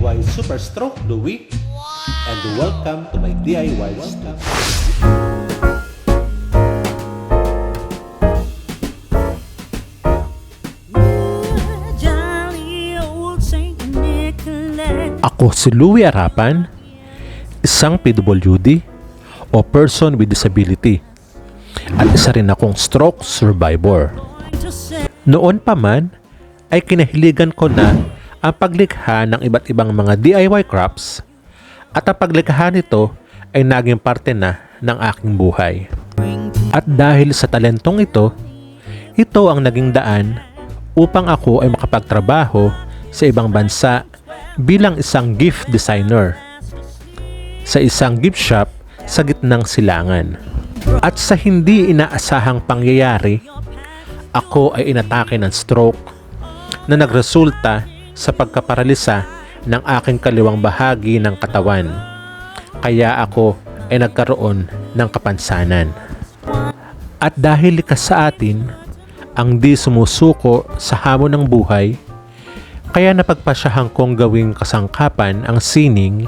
DIY Super Stroke Louie, and welcome to my DIY stuff. Ako si Louie Arapan, isang PWD o person with disability, at isa rin akong stroke survivor. Noon pa man ay kinahiligan ko na ang paglikha ng iba't ibang mga DIY crafts, at ang paglikha nito ay naging parte na ng aking buhay. At dahil sa talentong ito ang naging daan upang ako ay makapagtrabaho sa ibang bansa bilang isang gift designer sa isang gift shop sa gitnang silangan. At sa hindi inaasahang pangyayari, ako ay inatake ng stroke na nagresulta sa pagkaparalisa ng aking kaliwang bahagi ng katawan. Kaya ako ay nagkaroon ng kapansanan. At dahil likas sa atin ang di sumusuko sa hamon ng buhay, kaya napagpasyahan kong gawing kasangkapan ang sining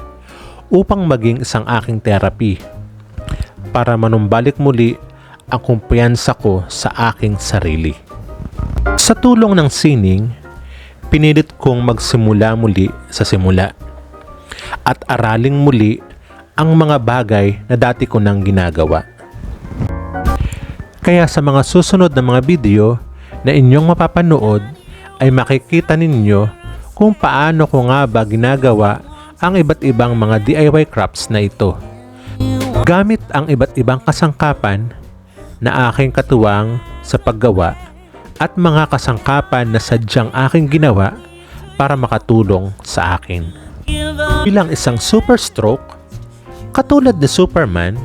upang maging isang aking therapy para manumbalik muli ang kumpiyansa ko sa aking sarili. Sa tulong ng sining, pinilit kong magsimula muli sa simula at araling muli ang mga bagay na dati ko nang ginagawa. Kaya sa mga susunod na mga video na inyong mapapanood ay makikita ninyo kung paano ko nga ba ginagawa ang iba't ibang mga DIY crafts na ito. Gamit ang iba't ibang kasangkapan na aking katuwang sa paggawa at mga kasangkapan na sadyang aking ginawa para makatulong sa akin. Bilang isang super stroke, katulad ni Superman,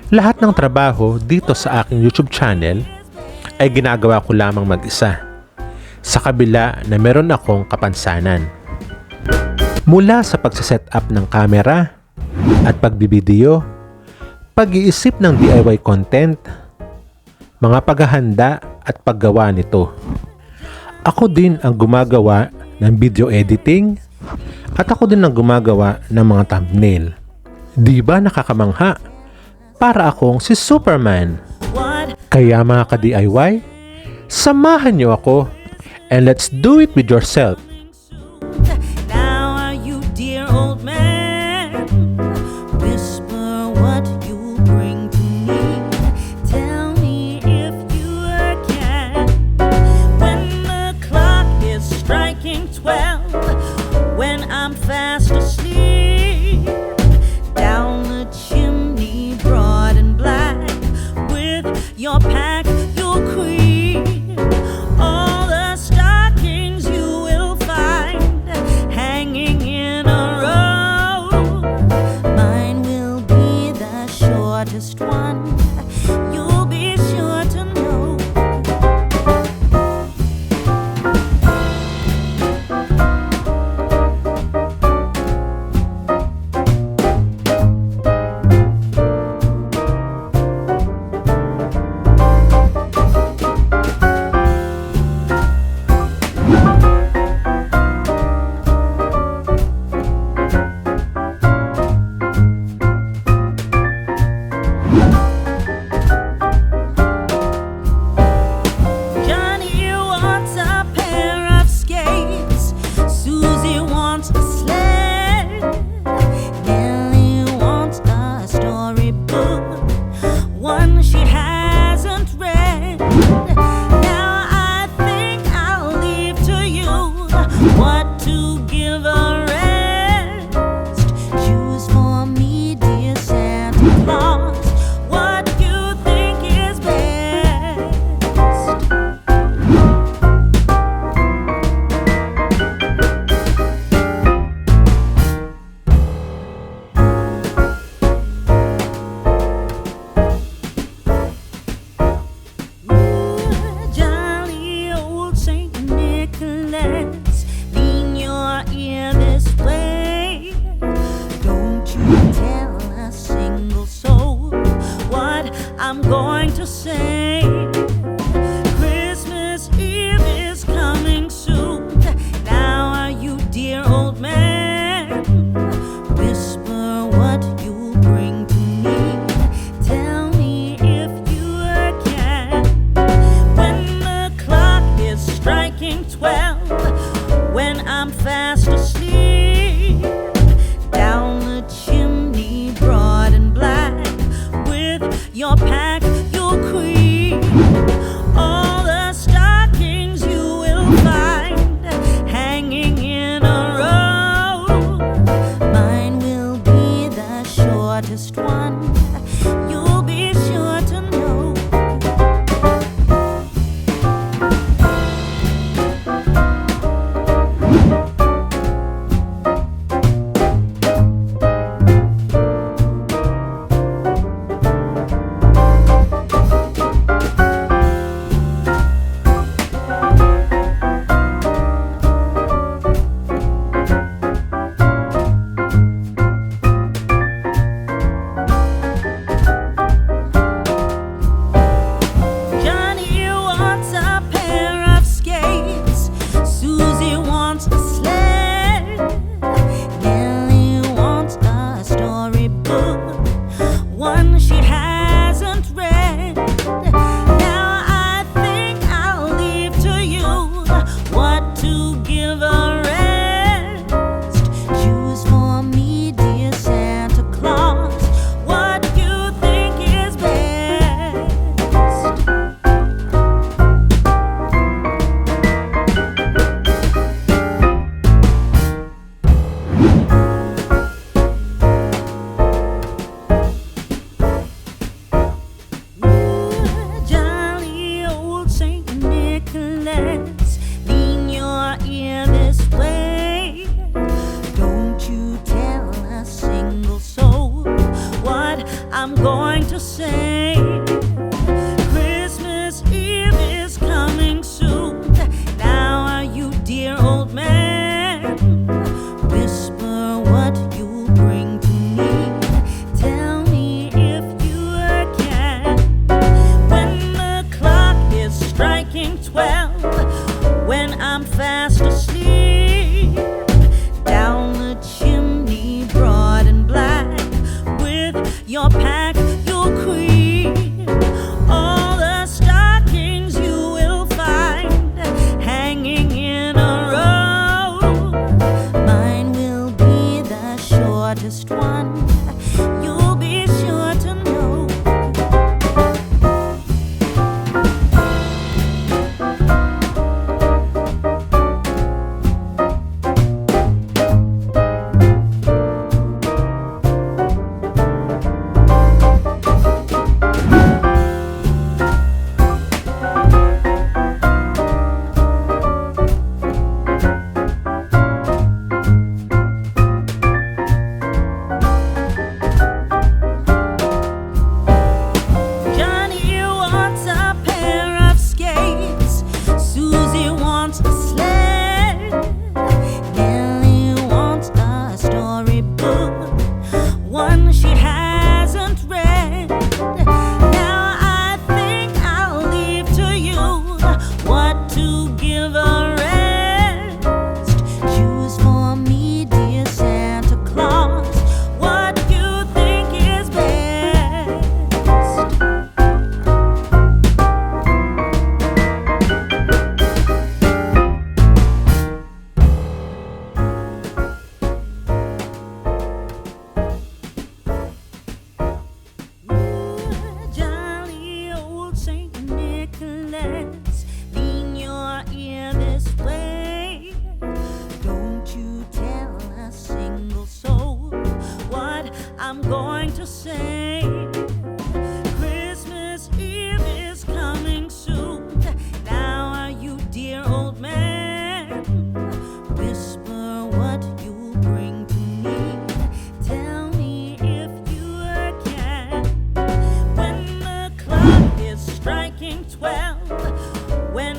lahat ng trabaho dito sa aking YouTube channel ay ginagawa ko lamang mag-isa, sa kabila na meron akong kapansanan. Mula sa pagsaset up ng camera at pagbibideo, pag-iisip ng DIY content, mga paghahanda at paggawa nito. Ako din ang gumagawa ng video editing at ako din ang gumagawa ng mga thumbnail. Di ba nakakamangha? Para akong si Superman. Kaya mga ka-DIY, samahan niyo ako and let's do it with yourself. Now are you dear old man? Whisper what you bring to me. Tell me if you can. When the clock is striking 12, when I'm fast asleep, down the chimney broad and black, with your pack you'll creep. All the stockings you will find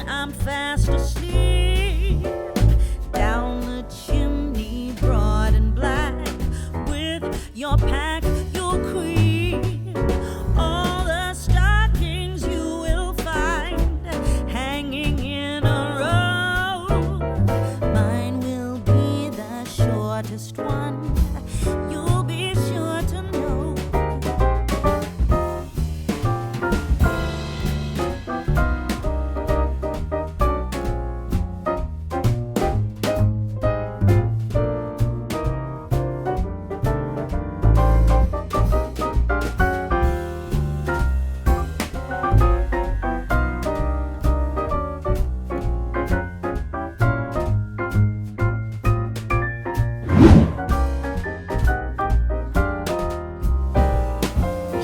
I'm fast asleep down the chimney, broad and black, with your pack, your cream, all the stockings you will find hanging in a row. Mine will be the shortest one. You'll be sure to know.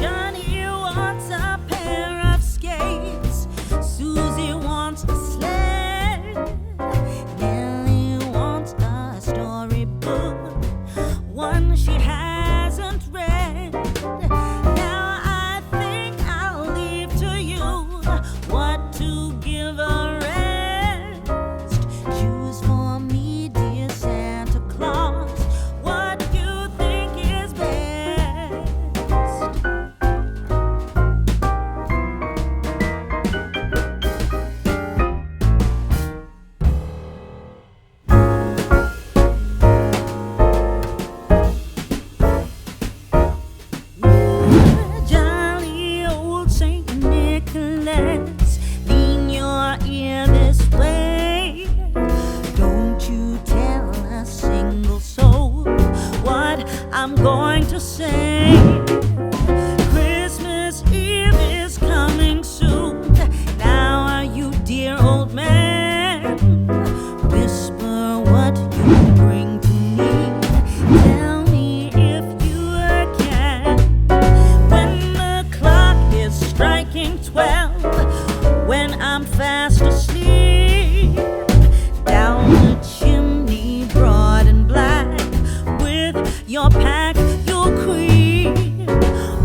Johnny wants a pair of skates. Susie wants a sled. Nellie wants a storybook, one she hasn't read. Now I think I'll leave to you what to give a rest. Choose for me, dear Santa Claus, what you think is best. Jolly old Saint Nicholas, lean your ear this way. Don't you tell a single soul what I'm going to say. Christmas Eve is coming soon. Now are you, dear old man? Whisper what you bring to me. Tell me if you can. When the clock is striking 12, when I'm fast asleep down the chimney, broad and black, with your pack, your cream,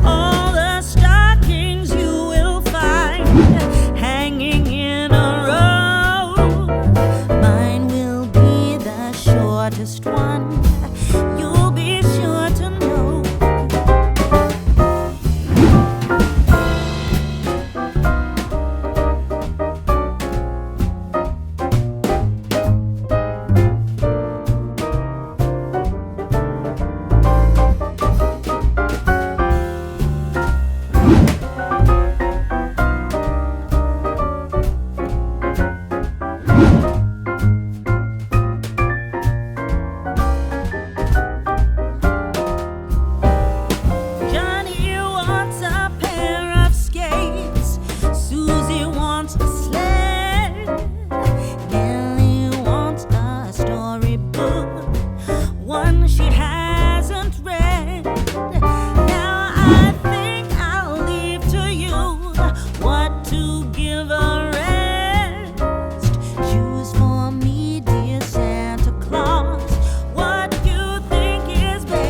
all the stockings you will find hanging in a row. Mine will be the shortest one. You'll be sure to know. Johnny wants a pair of skates. Susie wants a sled. Nellie wants a storybook, one she hasn't read. Now I think I'll leave to you what to give a rest. Choose for me, dear Santa Claus, what you think is best.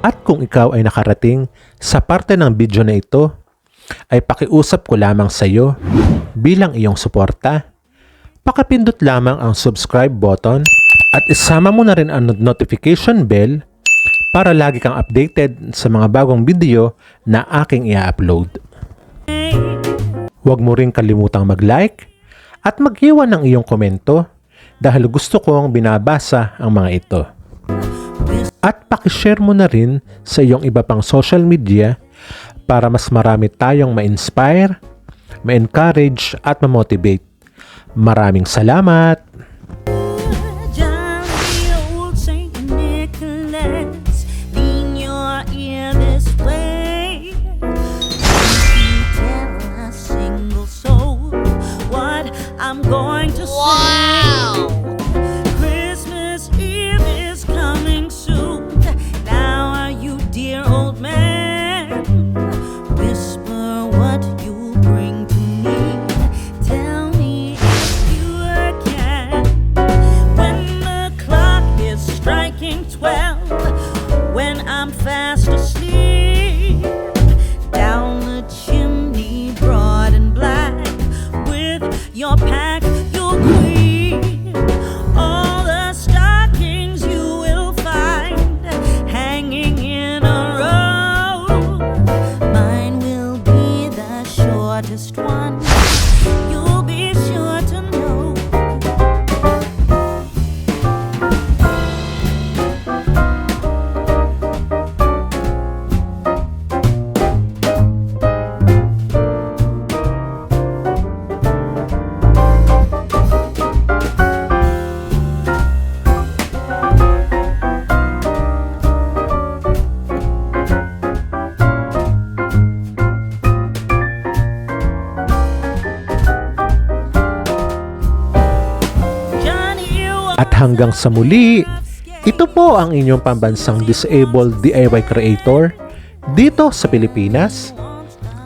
At kung ikaw ay nakarating sa parte ng video na ito, ay pakiusap ko lamang sa iyo bilang iyong suporta. Pakapindot lamang ang subscribe button at isama mo na rin ang notification bell para lagi kang updated sa mga bagong video na aking i-upload. Huwag mo rin kalimutang mag-like at mag-iwan ng iyong komento dahil gusto kong binabasa ang mga ito. At pakishare mo na rin sa iyong iba pang social media para mas marami tayong ma-inspire, ma-encourage at ma-motivate. Maraming salamat! Jolly old Saint Nicholas, lean your ear this way. Don't you tell a single soul what I'm going to say. Christmas Eve is coming soon. Now are you, dear old man? Whisper what you bring to me. Tell me if you can. fast asleep down the chimney, broad and black, with your pack, your queen. All the stockings you will find hanging in a row. Mine will be the shortest one. You'll be sure to know. At hanggang sa muli, ito po ang inyong pambansang disabled DIY creator dito sa Pilipinas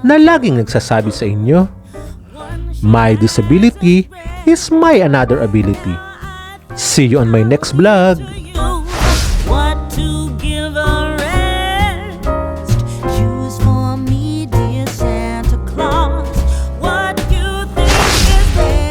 na laging nagsasabi sa inyo, my disability is my another ability. See you on my next vlog. What to give a rest? Choose for me, dear Santa Claus, what you think is best.